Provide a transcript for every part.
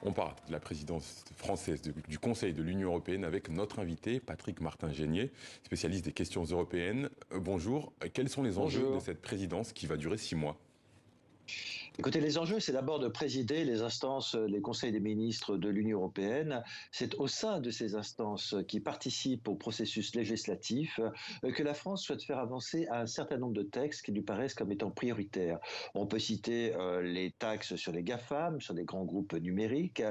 On parle de la présidence française du Conseil de l'Union européenne avec notre invité, Patrick Martin-Genier, spécialiste des questions européennes. Bonjour, quels sont les enjeux de Bonjour. cette présidence qui va durer 6 mois? Écoutez, les enjeux, c'est d'abord de présider les instances, les conseils des ministres de l'Union européenne. C'est au sein de ces instances qui participent au processus législatif que la France souhaite faire avancer un certain nombre de textes qui lui paraissent comme étant prioritaires. On peut citer les taxes sur les GAFAM, sur les grands groupes numériques,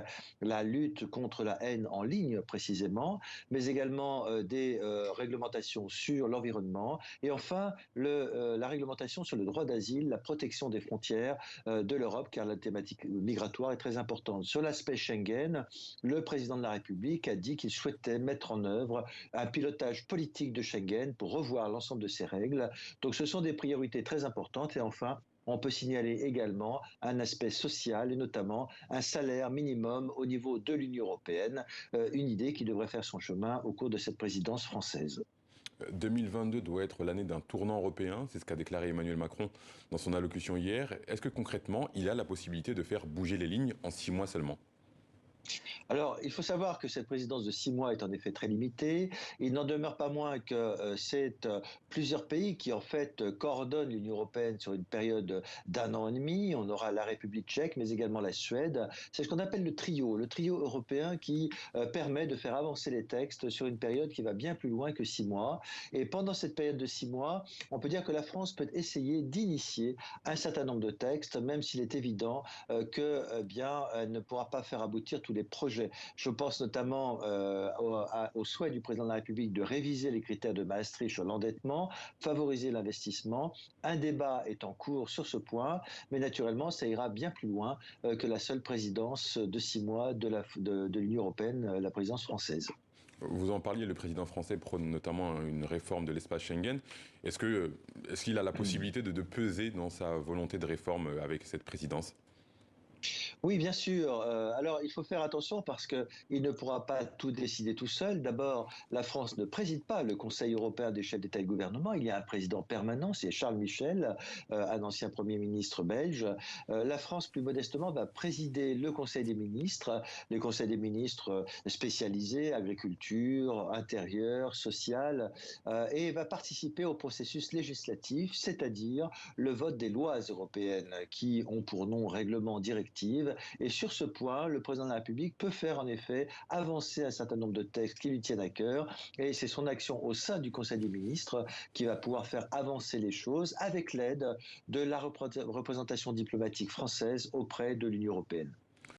la lutte contre la haine en ligne précisément, mais également des réglementations sur l'environnement et enfin la réglementation sur le droit d'asile, la protection des frontières de l'Europe, car la thématique migratoire est très importante. Sur l'aspect Schengen, le président de la République a dit qu'il souhaitait mettre en œuvre un pilotage politique de Schengen pour revoir l'ensemble de ses règles. Donc ce sont des priorités très importantes. Et enfin, on peut signaler également un aspect social et notamment un salaire minimum au niveau de l'Union européenne, une idée qui devrait faire son chemin au cours de cette présidence française. 2022 doit être l'année d'un tournant européen, c'est ce qu'a déclaré Emmanuel Macron dans son allocution hier. Est-ce que concrètement, il a la possibilité de faire bouger les lignes en 6 mois seulement? Alors, il faut savoir que cette présidence de 6 mois est en effet très limitée. Il n'en demeure pas moins que c'est plusieurs pays qui, en fait, coordonnent l'Union européenne sur une période d'un an et demi. On aura la République tchèque, mais également la Suède. C'est ce qu'on appelle le trio européen qui permet de faire avancer les textes sur une période qui va bien plus loin que 6 mois. Et pendant cette période de 6 mois, on peut dire que la France peut essayer d'initier un certain nombre de textes, même s'il est évident que, bien, elle ne pourra pas faire aboutir tous les projets. Je pense notamment au souhait du président de la République de réviser les critères de Maastricht sur l'endettement, favoriser l'investissement. Un débat est en cours sur ce point, mais naturellement, ça ira bien plus loin que la seule présidence de 6 mois de l'Union européenne, la présidence française. Vous en parliez, le président français prône notamment une réforme de l'espace Schengen. Est-ce qu'il a la possibilité de peser dans sa volonté de réforme avec cette présidence? Oui, bien sûr. Alors, il faut faire attention parce qu'il ne pourra pas tout décider tout seul. D'abord, la France ne préside pas le Conseil européen des chefs d'État et de gouvernement. Il y a un président permanent, c'est Charles Michel, un ancien Premier ministre belge. La France, plus modestement, va présider le Conseil des ministres, les conseils des ministres spécialisés, agriculture, intérieur, social, et va participer au processus législatif, c'est-à-dire le vote des lois européennes qui ont pour nom règlement directive. Et sur ce point, le président de la République peut faire en effet avancer un certain nombre de textes qui lui tiennent à cœur. Et c'est son action au sein du Conseil des ministres qui va pouvoir faire avancer les choses avec l'aide de la représentation diplomatique française auprès de l'Union européenne.